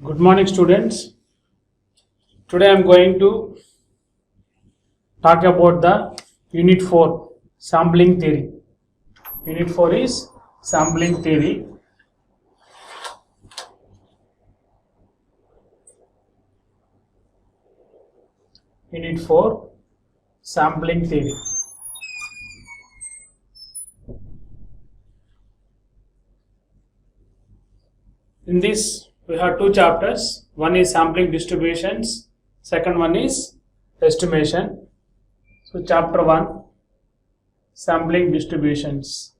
Good morning, students. Today I am going to talk about the Unit 4 sampling theory. Unit 4 is sampling theory. Unit 4 sampling theory. In this we have two chapters. One is sampling distributions, second one is estimation. So chapter 1, sampling distributions.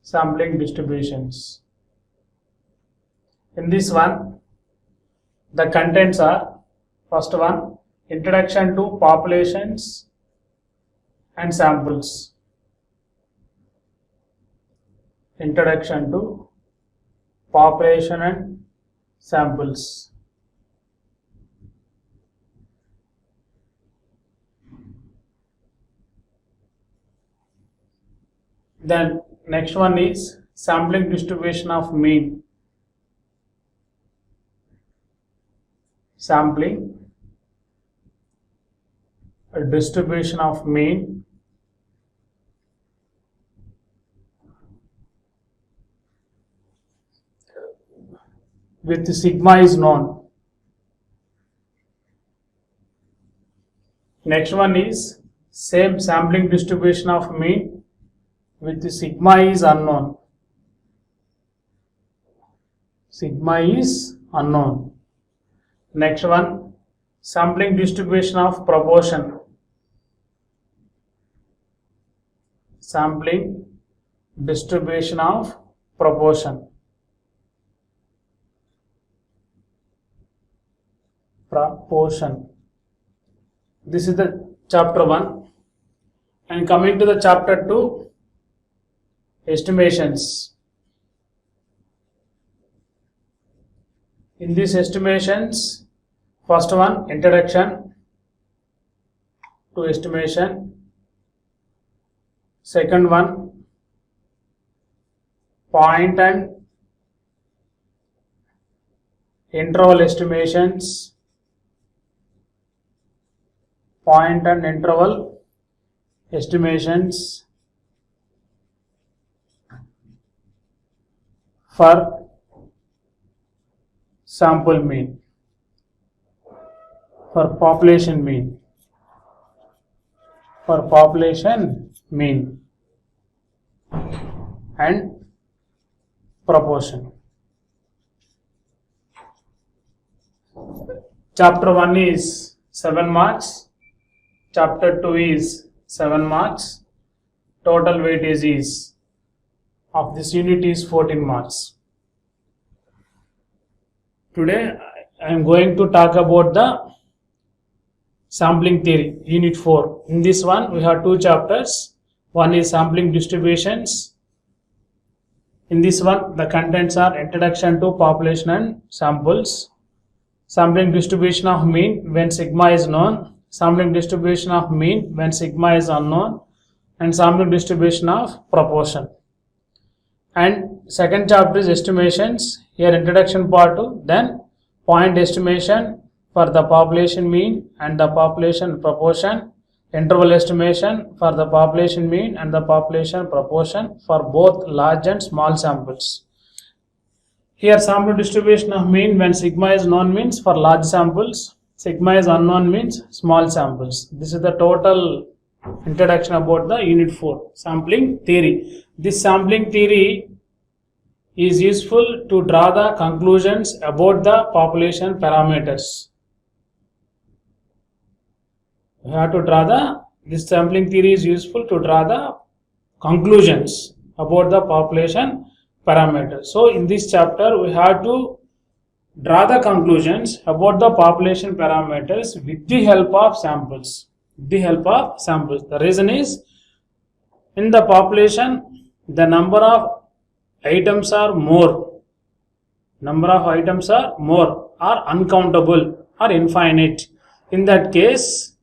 Sampling distributions. In this one, the contents are: first one, introduction to populations and samples. Introduction to population and samples. Then next one is sampling distribution of mean. Sampling distribution of mean with sigma is known. Next one is same sampling distribution of mean with sigma is unknown. Sigma is unknown. Next one, sampling distribution of proportion. Sampling distribution of proportion. Proportion. This is the chapter 1. And coming to the chapter 2, estimations. In these estimations, first one, introduction to estimation. Second one, point and interval estimations. Point and interval estimations for sample mean, for population mean, for population mean and proportion. Chapter 1 is 7 marks. Chapter 2 is 7 marks. Total weightage is of this unit is 14 marks. Today I am going to talk about the sampling theory, Unit 4. In this one we have two chapters. One is sampling distributions. In this one the contents are introduction to population and samples. Sampling distribution of mean when sigma is known. Sampling distribution of mean when sigma is unknown, and sampling distribution of proportion. And second chapter is estimations. Here introduction part 2, then point estimation for the population mean and the population proportion, interval estimation for the population mean and the population proportion for both large and small samples. Here sampling distribution of mean when sigma is known means for large samples, sigma is unknown means small samples. This is the total introduction about the Unit 4 sampling theory. This sampling theory is useful to draw the conclusions about the population parameters. We have to draw this sampling theory is useful to draw the conclusions about the population parameters. So in this chapter we have to draw the conclusions about the population parameters with the help of samples. The reason is, in the population the number of items are more. Number of items are more, or uncountable, or infinite. In that case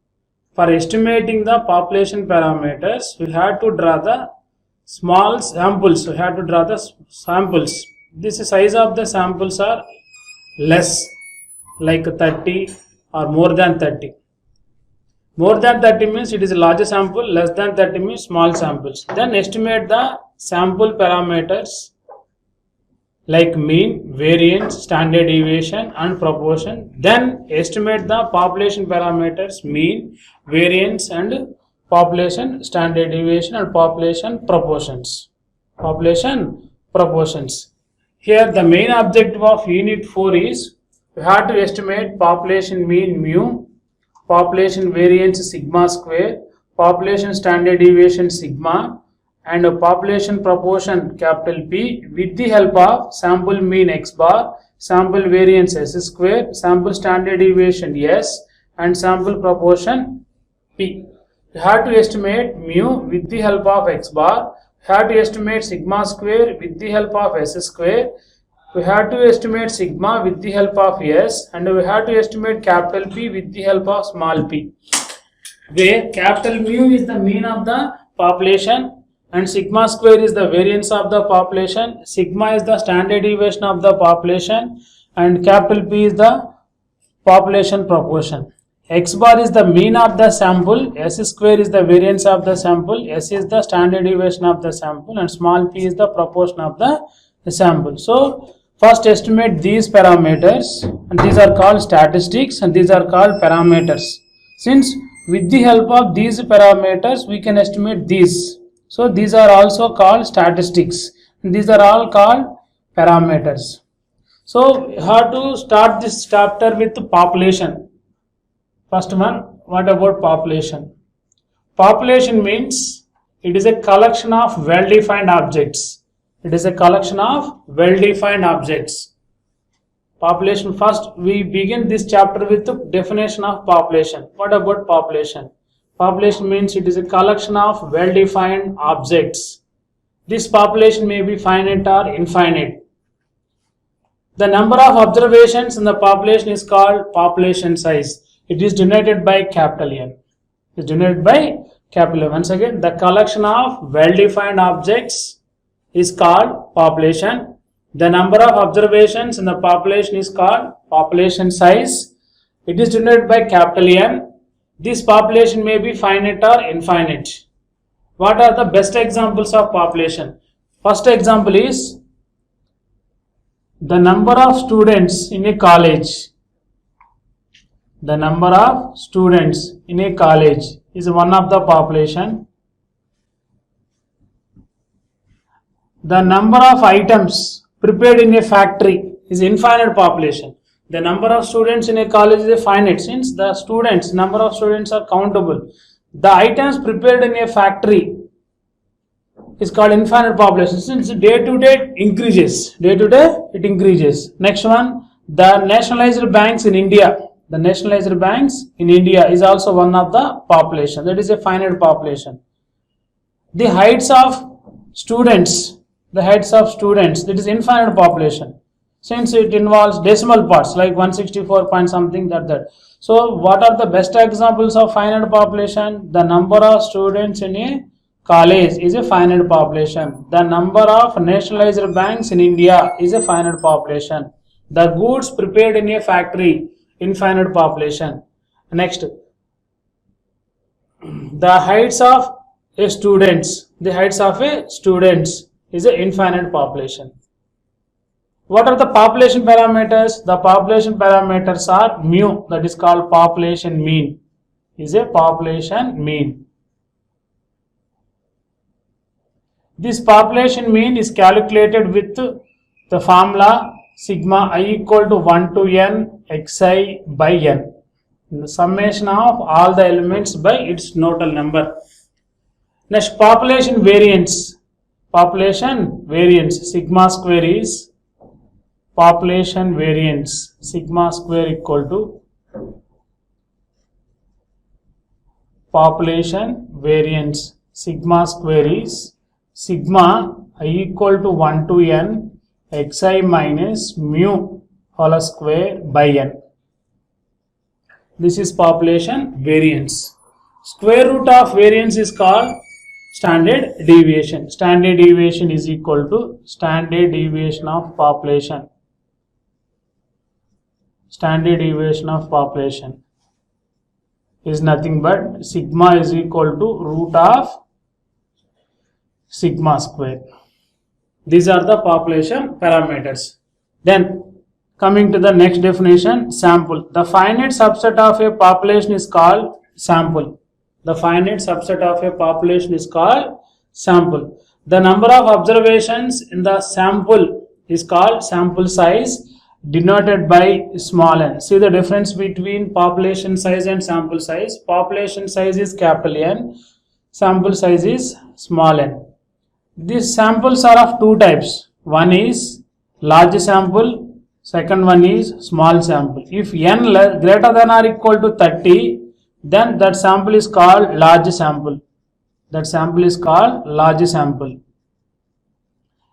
For estimating the population parameters, we have to draw the small samples. We have to draw the samples. This size of the samples are less, like 30 or more than 30. More than 30 means it is a larger sample, less than 30 means small samples. Then estimate the sample parameters like mean, variance, standard deviation and proportion. Then estimate the population parameters mean, variance and population, standard deviation and population proportions. Population proportions. Here the main objective of unit 4 is we have to estimate population mean mu, population variance sigma square, population standard deviation sigma and population proportion capital P with the help of sample mean x bar, sample variance s square, sample standard deviation s and sample proportion P. You have to estimate mu with the help of x bar, you have to estimate sigma square with the help of s square, we have to estimate sigma with the help of s and we have to estimate capital P with the help of small p, where capital mu is the mean of the population and sigma square is the variance of the population, sigma is the standard deviation of the population and capital P is the population proportion. X bar is the mean of the sample, s square is the variance of the sample, s is the standard deviation of the sample and small p is the proportion of the sample. So first estimate these parameters and these are called statistics and these are called parameters. Since with the help of these parameters we can estimate these. So these are also called statistics and these are all called parameters. So we have to start this chapter with population. First one, what about population? Population means it is a collection of well-defined objects. It is a collection of well-defined objects. Population, first we begin this chapter with the definition of population. What about population? Population means it is a collection of well-defined objects. This population may be finite or infinite. The number of observations in the population is called population size. It is denoted by capital N. It is denoted by capital N. Once again, the collection of well-defined objects is called population. The number of observations in the population is called population size. It is denoted by capital N. This population may be finite or infinite. What are the best examples of population? First example is the number of students in a college. The number of students in a college is one of the population. The number of items prepared in a factory is infinite population. The number of students in a college is a finite since the number of students are countable. The items prepared in a factory is called infinite population since day to day increases. Day to day it increases. Next one, the nationalized banks in India. The nationalized banks in India is also one of the population. That is a finite population. The heights of students. That is infinite population since it involves decimal parts like 164 point something that. So what are the best examples of finite population? The number of students in a college is a finite population. The number of nationalized banks in India is a finite population. The goods prepared in a factory, infinite population. Next, the heights of a students. The heights of a students is an infinite population. What are the population parameters? The population parameters are mu, that is called population mean, is a population mean. This population mean is calculated with the formula sigma I equal to 1 to n xi by n. The summation of all the elements by its total number. Next, population variance. Population variance sigma square is population variance sigma square equal to population variance sigma square is sigma I equal to 1 to n xi minus mu whole square by n. This is population variance. Square root of variance is called standard deviation. Standard deviation is equal to standard deviation of population. Standard deviation of population is nothing but sigma is equal to root of sigma square. These are the population parameters. Then coming to the next definition, sample. The finite subset of a population is called sample. The finite subset of a population is called sample. The number of observations in the sample is called sample size, denoted by small n. See the difference between population size and sample size. Population size is capital N, sample size is small n. These samples are of two types. One is large sample, second one is small sample. If n greater than or equal to 30, then that sample is called large sample. That sample is called large sample.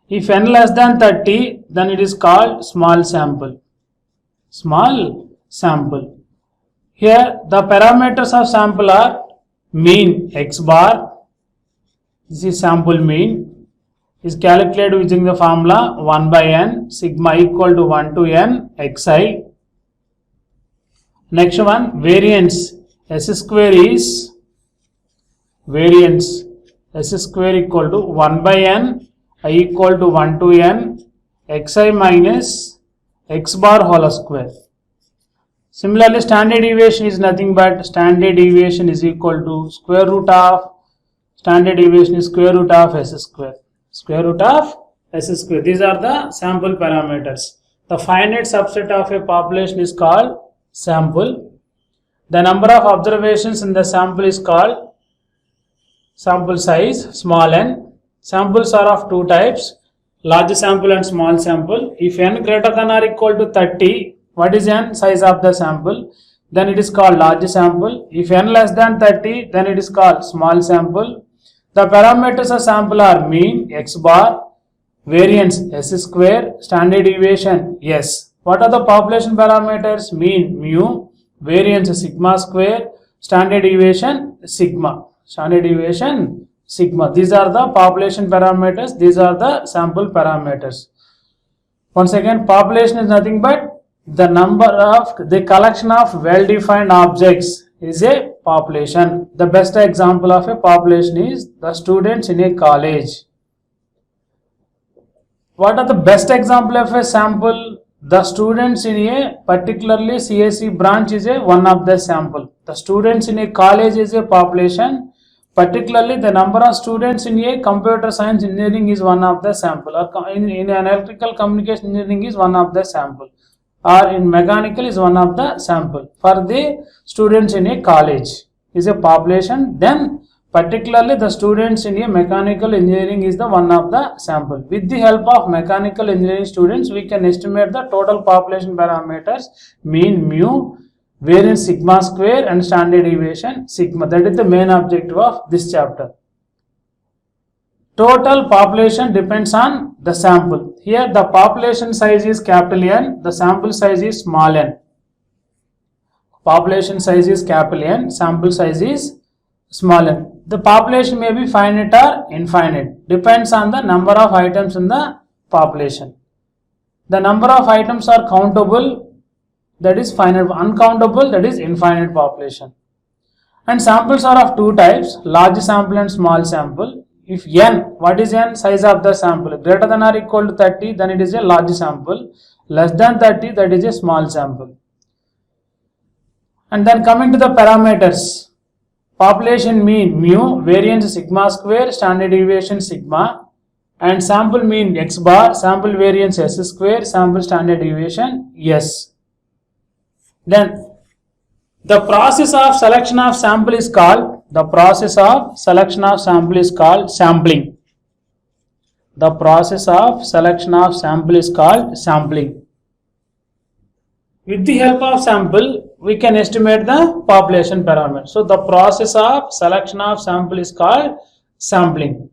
If n less than 30, then it is called small sample. Small sample. Here the parameters of sample are mean x bar. This is sample mean. Is calculated using the formula 1 by n, sigma equal to 1 to n xi. Next one, variance. S square is variance. S square equal to 1 by n, I equal to 1 to n, xi minus x bar whole square. Similarly, standard deviation is nothing but standard deviation is equal to square root of standard deviation is square root of s square. Square root of s square. These are the sample parameters. The finite subset of a population is called sample. The number of observations in the sample is called sample size, small n. Samples are of two types, large sample and small sample. If n greater than or equal to 30, what is n? Size of the sample. Then it is called large sample. If n less than 30, then it is called small sample. The parameters of sample are mean x bar, variance s square, standard deviation s. What are the population parameters? Mean mu, variance sigma square, standard deviation sigma. Standard deviation sigma. These are the population parameters. These are the sample parameters. Once again, population is nothing but the collection of well-defined objects is a population. The best example of a population is the students in a college. What are the best example of a sample? The students in a particularly CSE branch is a one of the sample. The students in a college is a population. Particularly the number of students in a computer science engineering is one of the sample. Or in an electrical communication engineering is one of the sample. Or in mechanical is one of the sample. For the students in a college is a population. Then particularly the students in a mechanical engineering is the one of the sample. With the help of mechanical engineering students, we can estimate the total population parameters, mean mu, variance sigma square and standard deviation sigma. That is the main objective of this chapter. Total population depends on the sample. Here the population size is capital N, the sample size is small n. Population size is capital N, sample size is small n. The population may be finite or infinite, depends on the number of items in the population. The number of items are countable, that is finite, uncountable, that is infinite population. And samples are of two types, large sample and small sample. If n, what is n? Size of the sample, greater than or equal to 30, then it is a large sample. Less than 30, that is a small sample. And then coming to the parameters, population mean mu, variance sigma square, standard deviation sigma, and sample mean x bar, sample variance s square, sample standard deviation s. Then the process of selection of sample is called, sampling. The process of selection of sample is called sampling. With the help of sample, we can estimate the population parameter. So the process of selection of sample is called sampling.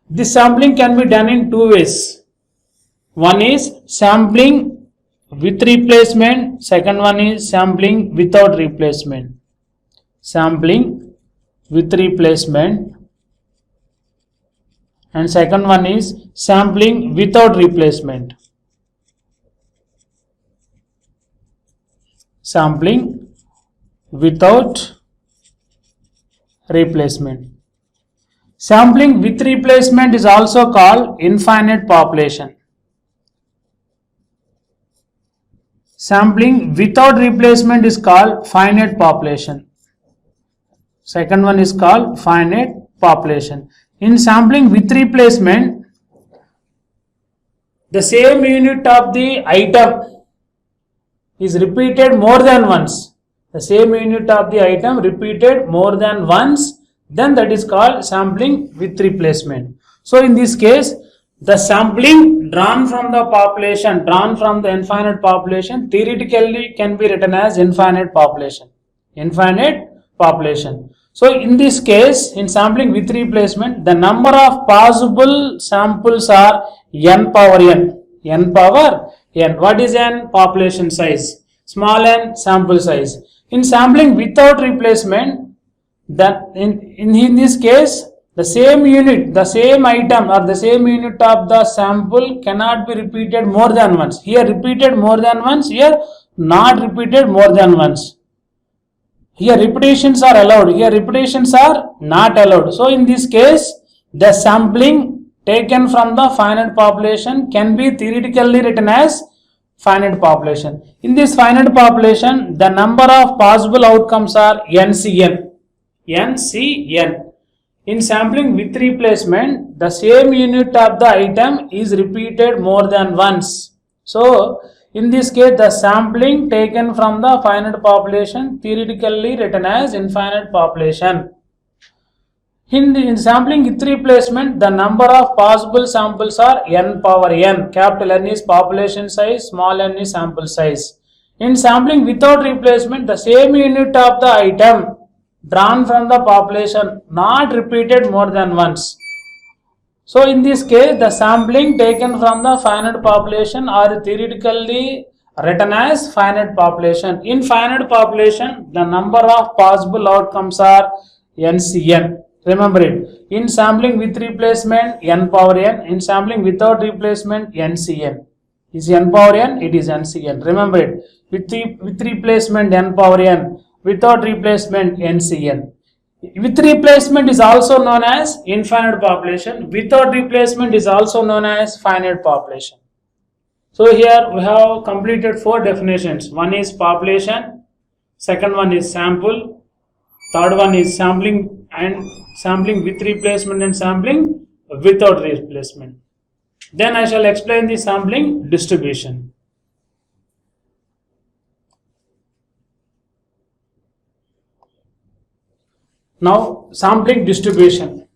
This sampling can be done in two ways. One is sampling with replacement, second one is sampling without replacement. Sampling with replacement, and second one is sampling without replacement. Sampling without replacement. Sampling with replacement is also called infinite population. Sampling without replacement is called finite population. Second one is called finite population. In sampling with replacement, the same unit of the item is repeated more than once. The same unit of the item repeated more than once, then that is called sampling with replacement. So in this case, the sampling drawn from the population, drawn from the infinite population, theoretically can be written as infinite population. Infinite population. So in this case, in sampling with replacement, the number of possible samples are n power n. N power n. What is n? Population size. Small n, sample size. In sampling without replacement, that in this case, the same unit, the same item or the same unit of the sample cannot be repeated more than once. Here repeated more than once, here not repeated more than once. Here repetitions are allowed, here repetitions are not allowed. So in this case, the sampling taken from the finite population can be theoretically written as finite population. In this finite population, the number of possible outcomes are NCN. NCN. In sampling with replacement, the same unit of the item is repeated more than once. So in this case, the sampling taken from the finite population theoretically written as infinite population. In sampling with replacement, the number of possible samples are n power n. Capital N is population size, small n is sample size. In sampling without replacement, the same unit of the item drawn from the population not repeated more than once. So in this case, the sampling taken from the finite population are theoretically written as finite population. In finite population, the number of possible outcomes are NCN. Remember it. In sampling with replacement, n power n. In sampling without replacement, NCN. Is n power n? It is NCN. Remember it. With replacement, n power n. Without replacement, NCN. With replacement is also known as infinite population. Without replacement is also known as finite population. So here we have completed 4 definitions. One is population, second one is sample, third one is sampling and sampling with replacement and sampling without replacement. Then I shall explain the sampling distribution. Now sampling distribution.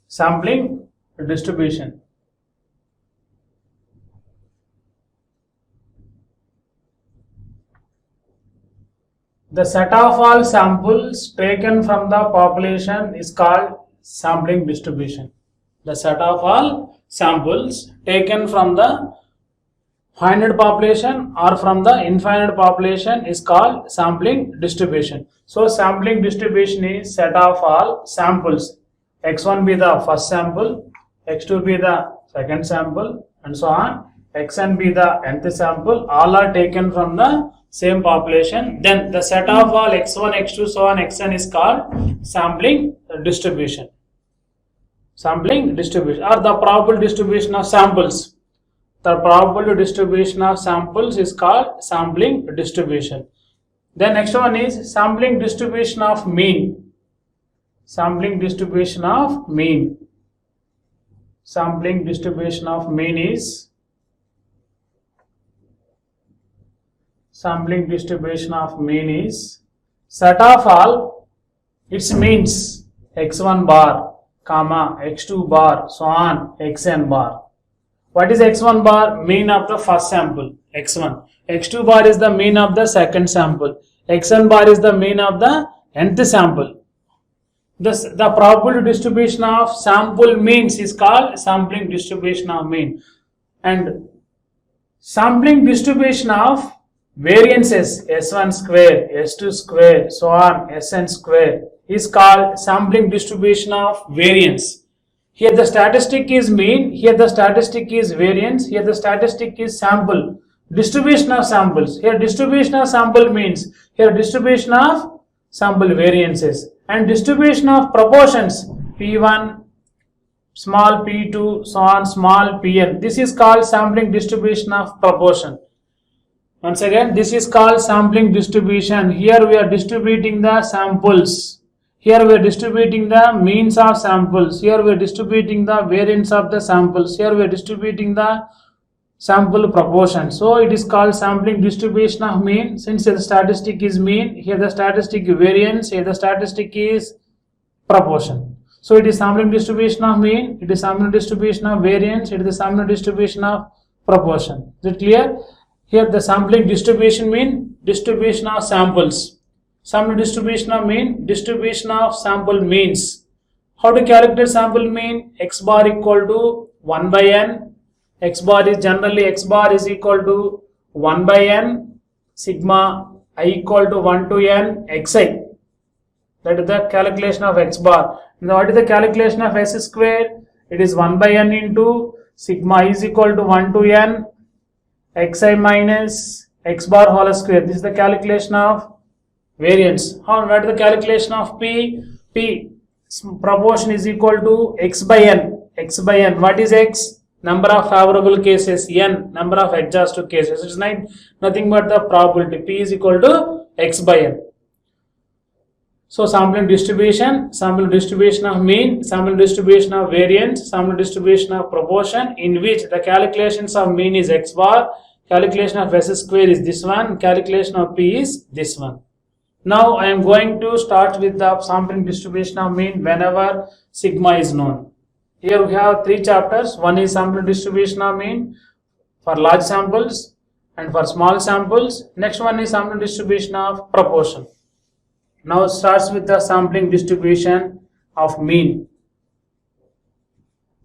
Sampling distribution. The set of all samples taken from the population is called sampling distribution. The set of all samples taken from the finite population or from the infinite population is called sampling distribution. So sampling distribution is set of all samples. X1 be the first sample, X2 be the second sample, and so on. Xn be the nth sample. All are taken from the same population. Then the set of all X1, X2, so on, Xn is called sampling distribution. Sampling distribution or the probable distribution of samples. The probable distribution of samples is called sampling distribution. The next one is sampling distribution of mean. Sampling distribution of mean. Sampling distribution of mean is sampling distribution of mean is set of all its means x1 bar, comma x2 bar, so on xn bar. What is x1 bar? Mean of the first sample, x1. x2 bar is the mean of the second sample. xn bar is the mean of the nth sample. The probable distribution of sample means is called sampling distribution of mean. And sampling distribution of variances, S1 square, S2 square, so on, Sn square, is called sampling distribution of variance. Here the statistic is mean, here the statistic is variance, here the statistic is sample. Distribution of samples. Here distribution of sample means, here distribution of sample variances. And distribution of proportions, P1, small p2, so on, small pn. This is called sampling distribution of proportion. Once again, this is called sampling distribution. Here we are distributing the samples. Here we are distributing the means of samples. Here we are distributing the variance of the samples. Here we are distributing the sample proportion. So it is called sampling distribution of mean. Since the statistic is mean, here the statistic variance, here the statistic is proportion. So it is sampling distribution of mean, it is sampling distribution of variance, it is the sampling distribution of proportion. Is it clear? Here the sampling distribution mean distribution of samples. Sampling distribution of mean, distribution of sample means. How to calculate sample mean? X bar equal to 1 by n. X bar is generally X bar is equal to 1 by n sigma I equal to 1 to n xi. That is the calculation of X bar. Now what is the calculation of S square? It is 1 by n into sigma I is equal to 1 to n xi minus X bar whole square. This is the calculation of variance. What is the calculation of P? P proportion is equal to X by n. X by n. What is X? Number of favorable cases. N. Number of exhaustive cases. It is nothing but the probability. P is equal to X by n. So sampling distribution of mean, sampling distribution of variance, sampling distribution of proportion, in which the calculations of mean is X bar, calculation of S square is this one, calculation of P is this one. Now I am going to start with the sampling distribution of mean whenever sigma is known. Here we have 3 chapters. One is sampling distribution of mean for large samples and for small samples. Next one is sampling distribution of proportion. Now it starts with the sampling distribution of mean.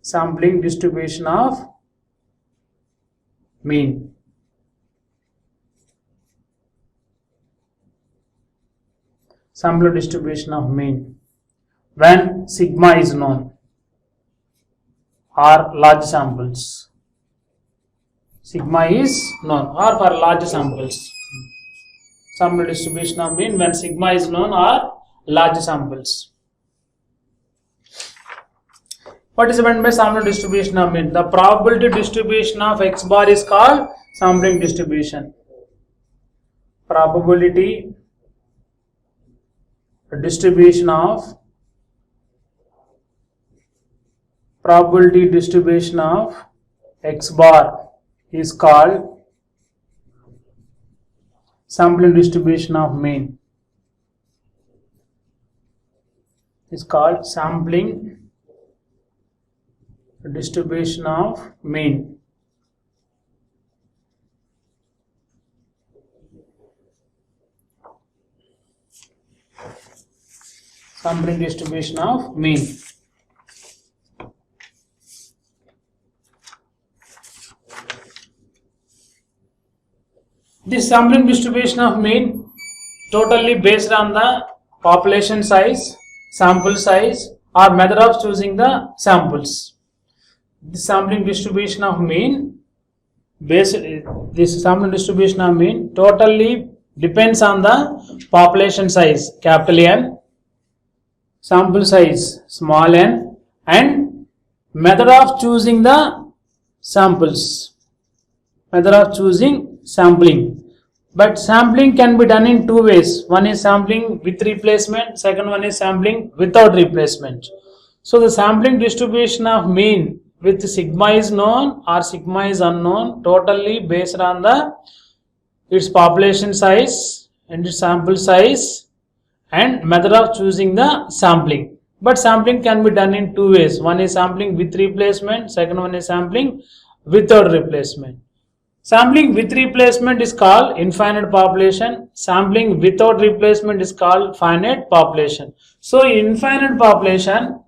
Sampling distribution of mean. Sampling distribution of mean when sigma is known or large samples. Sigma is known or for large samples. Sampling distribution of mean when sigma is known or large samples. What is meant by sampling distribution of mean? The probability distribution of X bar is called sampling distribution. Probability distribution of X bar is called sampling distribution of mean. Is called sampling distribution of mean. Sampling distribution of mean. This sampling distribution of mean totally based on the population size, sample size or method of choosing the samples. This sampling distribution of mean totally depends on the population size capital N, sample size small n and method of choosing the samples. Method of choosing sampling. But sampling can be done in 2 ways. One is sampling with replacement, second one is sampling without replacement. So the sampling distribution of mean with sigma is known or sigma is unknown totally based on its population size and its sample size and method of choosing the sampling. But sampling can be done in 2 ways. One is sampling with replacement, second one is sampling without replacement. Sampling with replacement is called infinite population. Sampling without replacement is called finite population. So infinite population,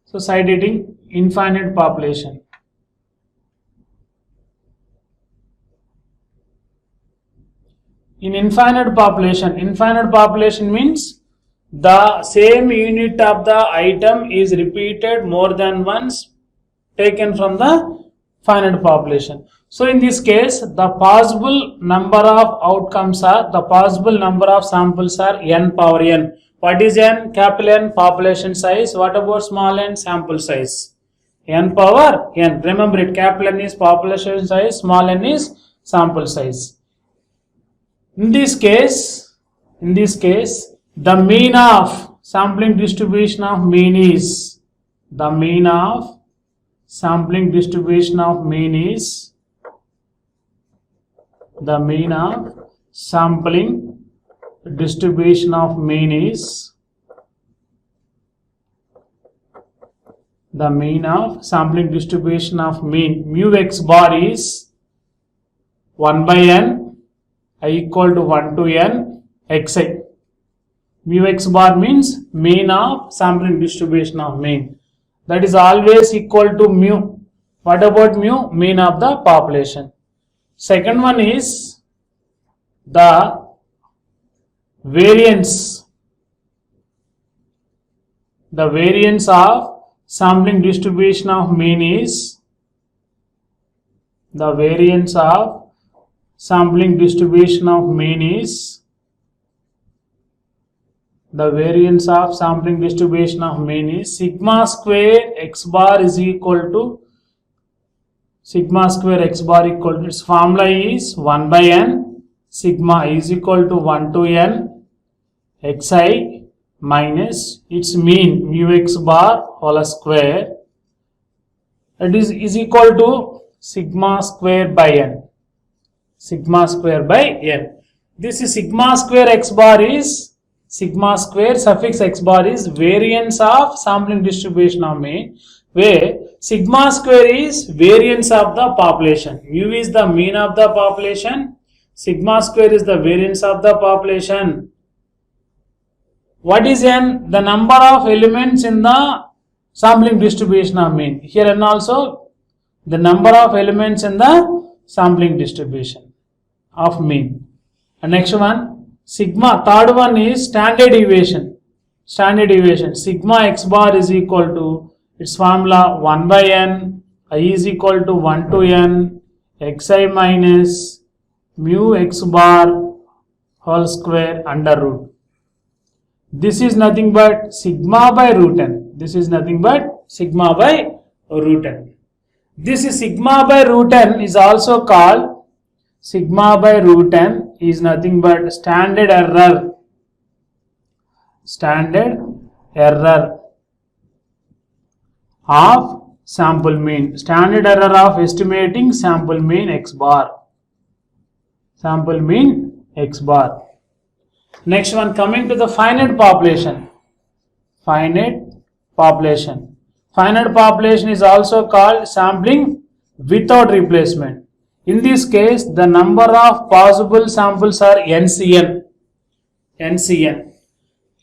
so side heading infinite population. In infinite population means the same unit of the item is repeated more than once taken from the finite population. So in this case, the possible number of outcomes are, the possible number of samples are n power n. What is n? Capital N, population size. What about small n? Sample size. N power n. Remember it, capital N is population size, small n is sample size. In this case, the mean of sampling distribution of mean is, the mean of sampling distribution of mean is, the mean of sampling distribution of mean is, the mean of sampling distribution of mean, mu x bar is 1 by n, I equal to 1 to n, xi. Mu x bar means mean of sampling distribution of mean. That is always equal to mu. What about mu? Mean of the population. Second one is the variance. The variance of sampling distribution of mean is, the variance of sampling distribution of mean is, the variance of sampling distribution of mean is sigma square x bar is equal to, sigma square x bar equal to, its formula is 1 by n, sigma is equal to 1 to n, xi minus its mean mu x bar whole square, it is equal to sigma square by n, sigma square by n. This is sigma square x bar is, sigma square suffix x bar is variance of sampling distribution of mean, where sigma square is variance of the population. Mu is the mean of the population, sigma square is the variance of the population. What is n? The number of elements in the sampling distribution of mean. Here n also the number of elements in the sampling distribution of mean. And next one, sigma, third one is standard deviation. Standard deviation, sigma x bar is equal to, its formula 1 by n, I is equal to 1 to n, xi minus mu x bar whole square under root. This is nothing but sigma by root n. This is nothing but sigma by root n. This is sigma by root n is also called, sigma by root n is nothing but standard error. Standard error of sample mean. Standard error of estimating sample mean x bar. Sample mean x bar. Next one, coming to the finite population. Finite population. Finite population is also called sampling without replacement. In this case, the number of possible samples are NCN. NCN.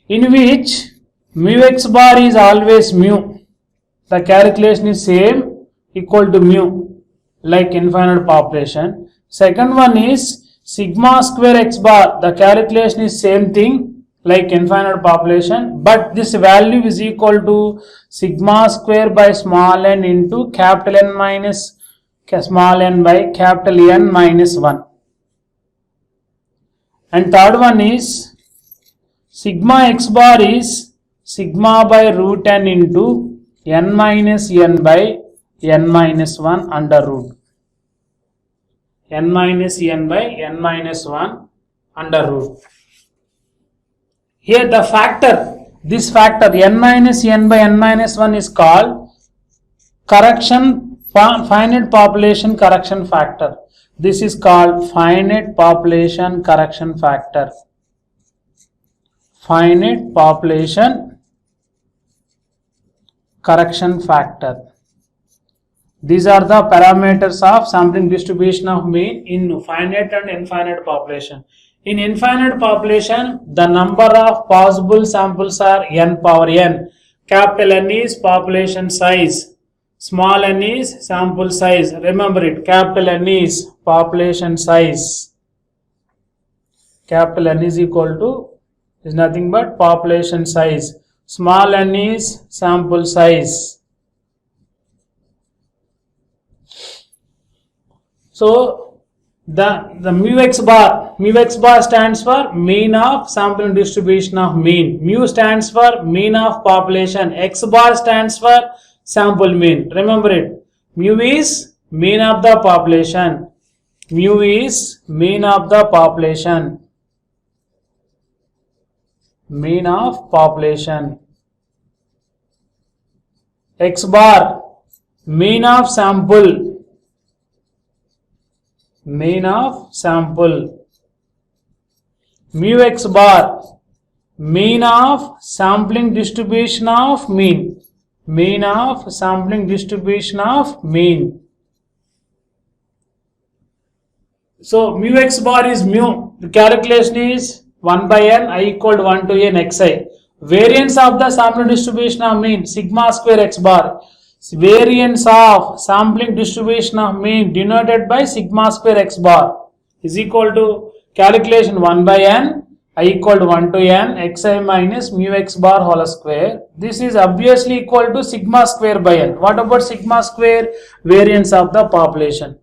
In which mu x bar is always mu. The calculation is same, equal to mu, like infinite population. Second one is sigma square x bar, the calculation is same thing like infinite population, but this value is equal to sigma square by small n into capital N minus small n by capital N minus 1. And third one is sigma x bar is sigma by root n into n minus n by n minus 1 under root. N minus n by n minus 1 under root. Here the factor, this factor n minus n by n minus 1 is called correction, finite population correction factor. This is called finite population correction factor. Finite population correction factor. These are the parameters of sampling distribution of mean in finite and infinite population. In infinite population, the number of possible samples are n power n. Capital N is population size. Small n is sample size. Remember it, capital N is population size. Capital N is equal to is nothing but population size. Small n is sample size. So the mu x bar stands for mean of sampling distribution of mean. Mu stands for mean of population. X bar stands for sample mean. Remember it. Mu is mean of the population. Mu is mean of the population. Mean of population. X bar mean of sample. Mean of sample. Mu x bar mean of sampling distribution of mean. Mean of sampling distribution of mean. So mu x bar is mu. The calculation is 1 by n, I equal to 1 to n xi. Variance of the sampling distribution of mean, sigma square x bar. Variance of sampling distribution of mean denoted by sigma square x bar is equal to calculation 1 by n, I equal to 1 to n xi minus mu x bar whole square. This is obviously equal to sigma square by n. What about sigma square? Variance of the population.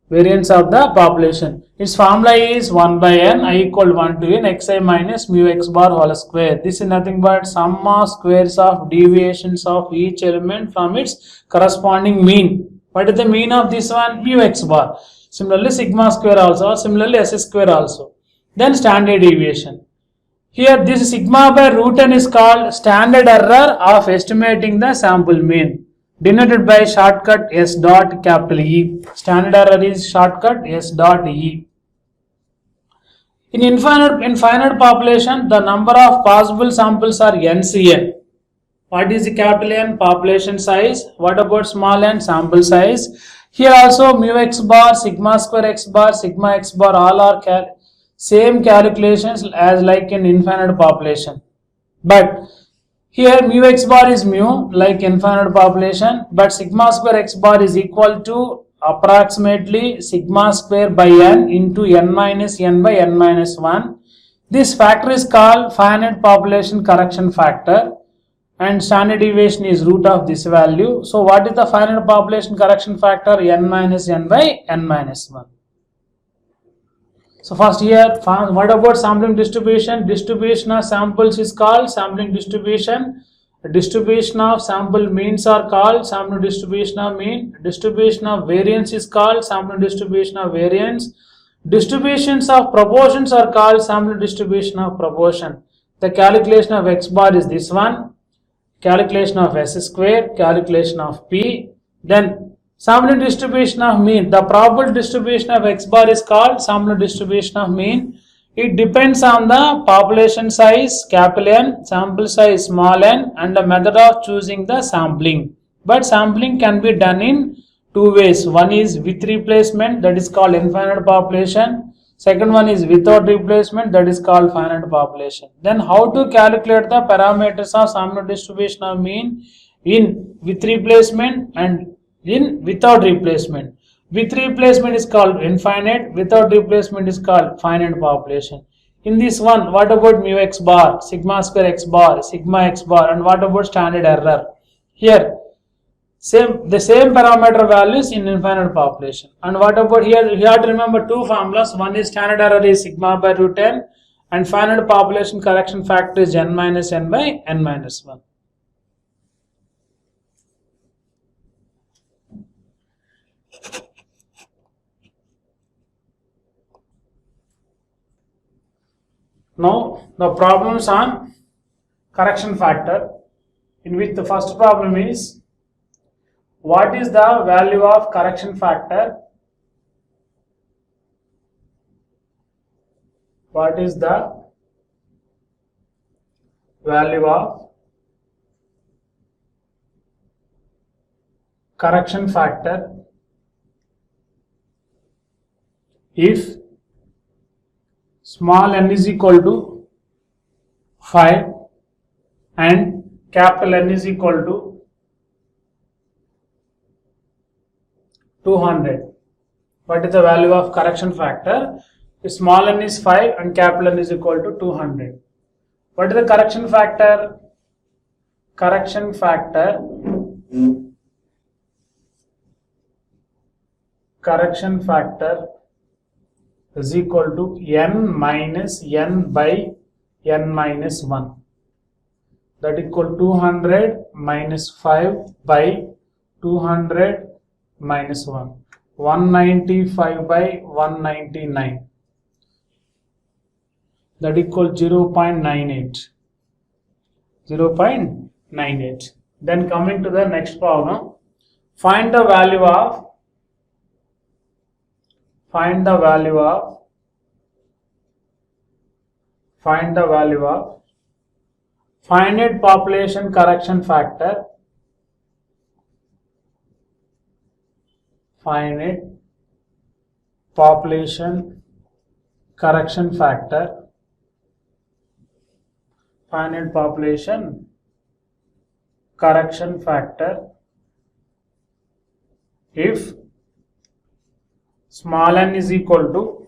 Variance of the population. Its formula is 1 by n, I equal to 1 to n xi minus mu x bar whole square. This is nothing but sum of squares of deviations of each element from its corresponding mean. What is the mean of this one? Mu x bar. Similarly sigma square also, or similarly s square also. Then standard deviation. Here this sigma by root n is called standard error of estimating the sample mean, denoted by shortcut S dot capital E. Standard error is shortcut S dot E. In infinite population, the number of possible samples are NCN. What is the capital N? Population size. What about small n? Sample size. Here also mu x bar, sigma square x bar, sigma x bar, all are same calculations as like in infinite population. But here mu x bar is mu like infinite population, but sigma square x bar is equal to approximately sigma square by n into n minus n by n minus 1. This factor is called finite population correction factor, and standard deviation is root of this value. So what is the finite population correction factor? N minus n by n minus 1. So first here, what about sampling distribution? Distribution of samples is called sampling distribution. Distribution of sample means are called sampling distribution of mean. Distribution of variance is called sampling distribution of variance. Distributions of proportions are called sampling distribution of proportion. The calculation of x bar is this one. Calculation of s square, calculation of p. Then sampling distribution of mean. The probable distribution of x bar is called sampling distribution of mean. It depends on the population size capital N, sample size small n, and the method of choosing the sampling. But sampling can be done in two ways. One is with replacement, that is called infinite population. Second one is without replacement, that is called finite population. Then how to calculate the parameters of sampling distribution of mean in with replacement and in without replacement. With replacement is called infinite, without replacement is called finite population. In this one, what about mu x bar, sigma square x bar, sigma x bar, and what about standard error? Here, the same parameter values in infinite population. And what about here? You have to remember two formulas. One is standard error is sigma by root n, and finite population correction factor is n minus n by n minus 1. Now the problems on correction factor, in which the first problem is what is the value of correction factor? What is the value of correction factor if small n is equal to 5 and capital N is equal to 200. What is the value of correction factor if small n is 5 and capital N is equal to 200? What is the correction factor? Correction factor is equal to n minus n by n minus 1. That equal 200 minus 5 by 200 minus 1. 195 by 199. That equal 0.98. 0.98. Then coming to the next problem. Find the value of finite population correction factor. Finite population correction factor. Finite population correction factor if small n is equal to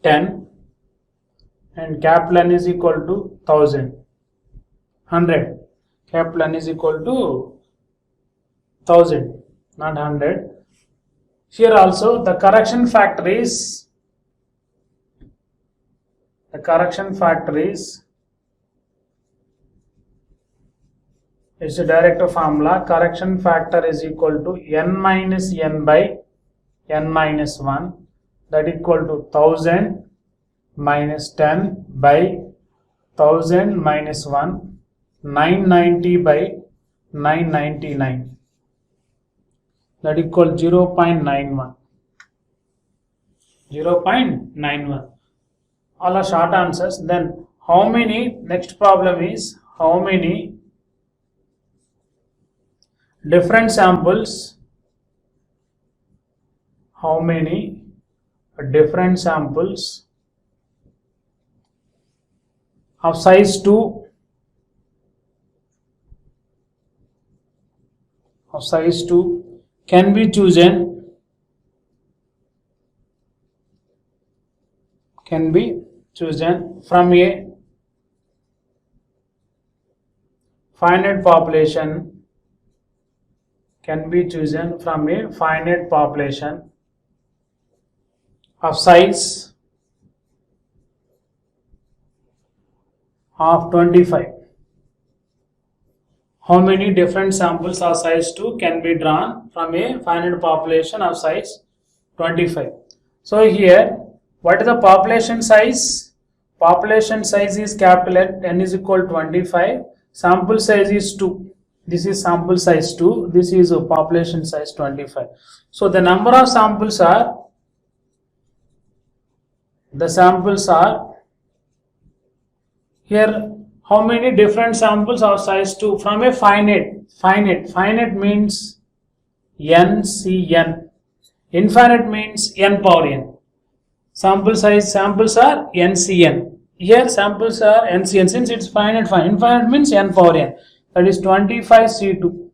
10 and capital N is equal to 1000. 100. Capital N is equal to 1000, not 100. Here also the correction factor is it's a direct formula. Correction factor is equal to n minus n by n minus 1. That equal to 1000 minus 10 by 1000 minus 1. 990 by 999. That equal 0.91. 0.91. All are short answers. Then how many, next problem is how many different samples of size 2 can be chosen from a finite population of size of 25. How many different samples of size 2 can be drawn from a finite population of size 25? So here, what is the population size? Population size is capital N is equal to 25. Sample size is 2. This is sample size 2. This is a population size 25. So the number of samples are, here how many different samples of size 2 from a finite means NCN. Infinite means N power N. Samples are NCN. Here samples are NCN. Since it's finite infinite means N power N. That is 25C2.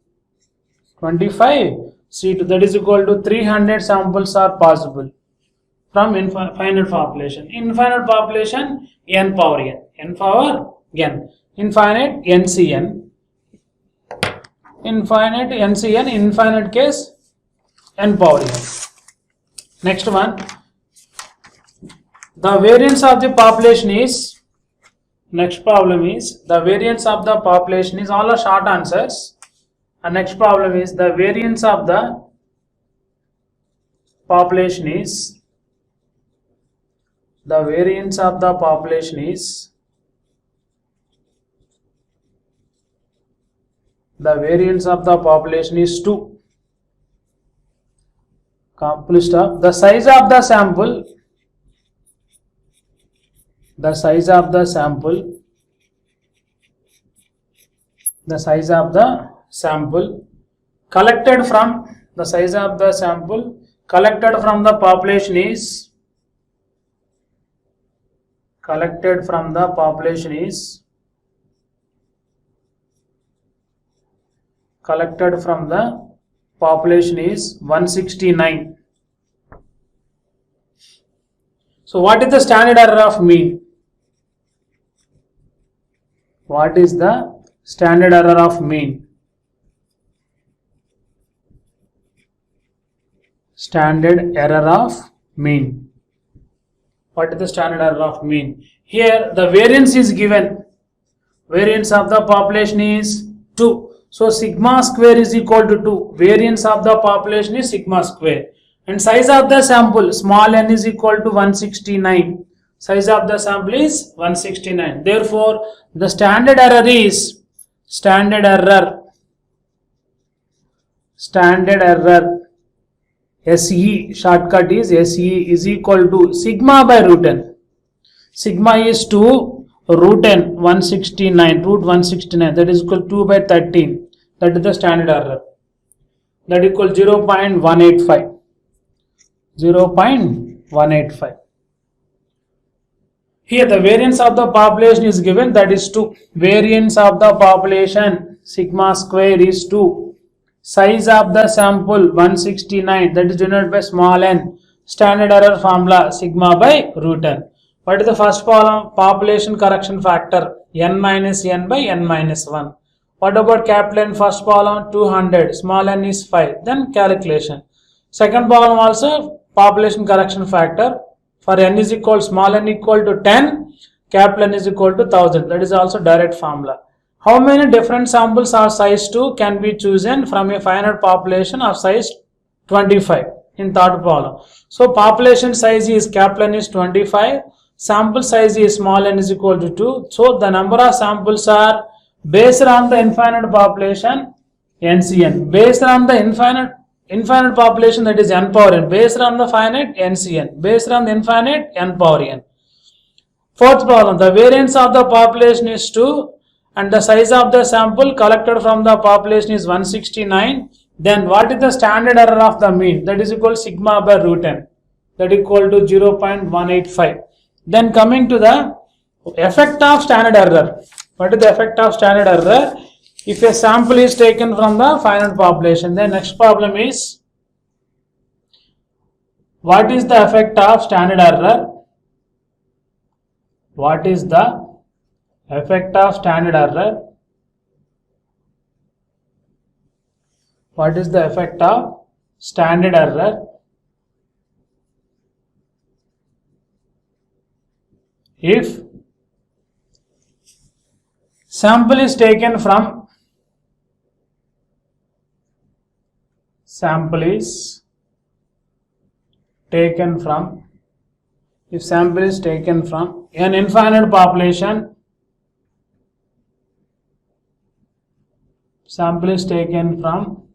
25C2, that is equal to 300 samples are possible from finite population. Infinite population N power N. N power N. Infinite NCN. Infinite NCN. Infinite case N power N. Next one. The variance of the population is, next problem is the variance of the population is, all are short answers. And next problem is the variance of the population is, the variance of the population is, the variance of the population is 2. Full stop. The size of the sample, the size of the sample collected from, the size of the sample collected from the population is, collected from the population is 169. So what is the standard error of mean? What is the standard error of mean? Standard error of mean. What is the standard error of mean? Here the variance is given. Variance of the population is 2. So sigma square is equal to 2. Variance of the population is sigma square. And size of the sample, small n, is equal to 169. Size of the sample is 169. Therefore, the standard error is SE, shortcut is SE, is equal to sigma by root n. Sigma is 2, root n 169, root 169, that is equal to 2 by 13. That is the standard error. That is equal to 0.185. 0.185. Here the variance of the population is given, that is 2. Variance of the population sigma square is 2. Size of the sample 169, that is denoted by small n. Standard error formula sigma by root n. What is the first column? Population correction factor n minus n by n minus 1. What about capital N? First column 200, small n is 5. Then calculation. Second column also population correction factor. For n is equal, small n equal to 10, capital N is equal to 1000. That is also direct formula. How many different samples of size 2 can be chosen from a finite population of size 25 in third column? So population size is capital N is 25, sample size is small n is equal to 2. So the number of samples are based on the infinite population NCN, based on the infinite population, that is n power n, based on the finite NCN, based on the infinite n power n. Fourth problem, the variance of the population is 2 and the size of the sample collected from the population is 169. Then what is the standard error of the mean? That is equal to sigma by root n, that is equal to 0.185. Then coming to the effect of standard error. What is the effect of standard error? If a sample is taken from the finite population, then next problem is, what is the effect of standard error? What is the effect of standard error? What is the effect of standard error? If sample is taken from if sample is taken from an infinite population, sample is taken from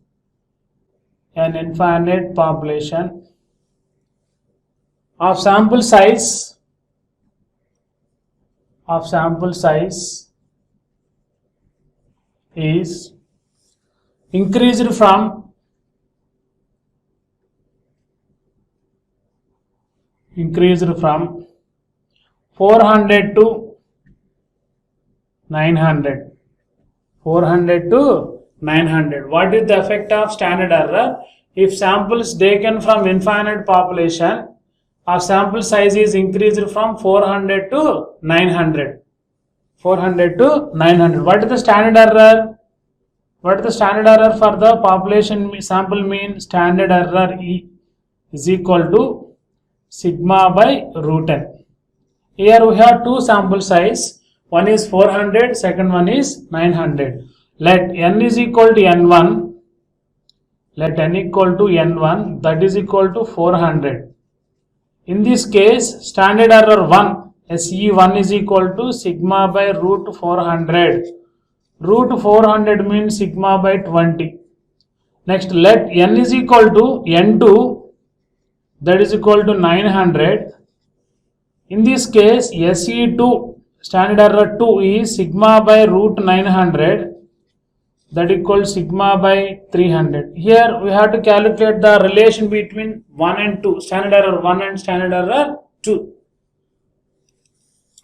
an infinite population of sample size is increased from 400 to 900. 400 to 900. What is the effect of standard error? If samples taken from infinite population, our sample size is increased from 400 to 900. 400 to 900. What is the standard error? What is the standard error for the population sample mean? Standard error E is equal to sigma by root n. Here we have two sample size. One is 400, second one is 900. Let n is equal to n1. Let n equal to n1, that is equal to 400. In this case, standard error 1, SE1 is equal to sigma by root 400. Root 400 means sigma by 20. Next, let n is equal to n2, that is equal to 900. In this case, SE2, standard error 2 is sigma by root 900, that equals sigma by 300. Here we have to calculate the relation between 1 and 2, standard error 1 and standard error 2.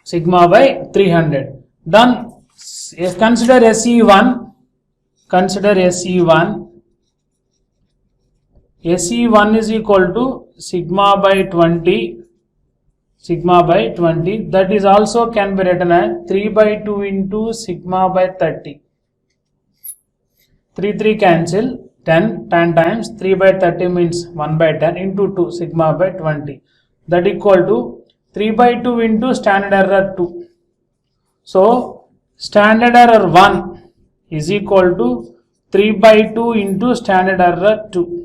Sigma by 300. Then consider SE1. Consider SE1. SE1 is equal to sigma by 20. sigma by 20. That is also can be written as 3 by 2 into sigma by 30. 3 cancel, 10 times 3 by 30 means 1 by 10 into 2 sigma by 20. That equal to 3 by 2 into standard error 2. So standard error 1 is equal to 3 by 2 into standard error 2.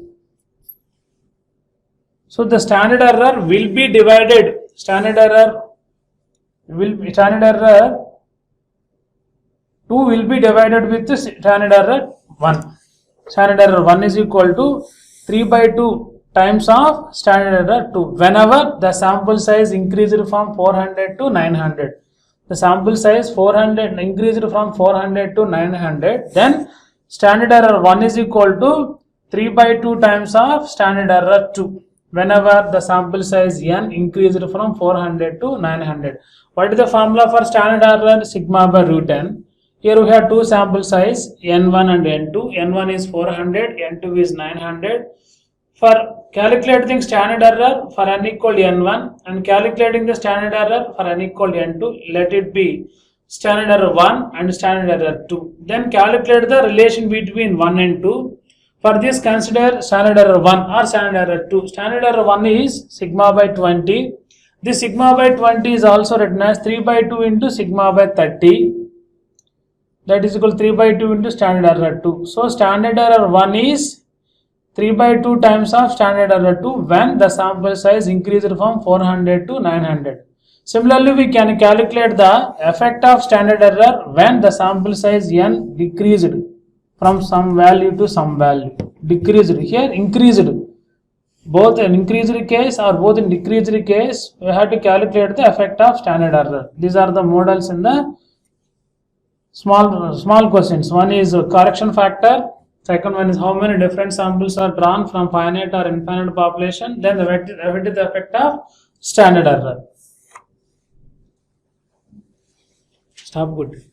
So the standard error will be divided. Standard error 2 will be divided with the standard error 1. Standard error 1 is equal to 3 by 2 times of standard error 2. Whenever the sample size increased from 400 to 900. The sample size 400 increased from 400 to 900. Then standard error 1 is equal to 3 by 2 times of standard error 2. Whenever the sample size n increased from 400 to 900. What is the formula for standard error? Sigma by root n. Here we have two sample size n1 and n2. n1 is 400, n2 is 900. For calculating standard error for n equal to n1 and calculating the standard error for n equal to n2, let it be standard error 1 and standard error 2. Then calculate the relation between 1 and 2. For this, consider standard error 1 or standard error 2. Standard error 1 is sigma by 20. This sigma by 20 is also written as 3 by 2 into sigma by 30. That is equal to 3 by 2 into standard error 2. So standard error 1 is 3 by 2 times of standard error 2 when the sample size increased from 400 to 900. Similarly, we can calculate the effect of standard error when the sample size n decreased from some value to some value. Decreased, here increased. Both in increased case or both in decreased case, we have to calculate the effect of standard error. These are the models in the small questions. One is correction factor. Second one is how many different samples are drawn from finite or infinite population. Then what is the effect of standard error. Stop good.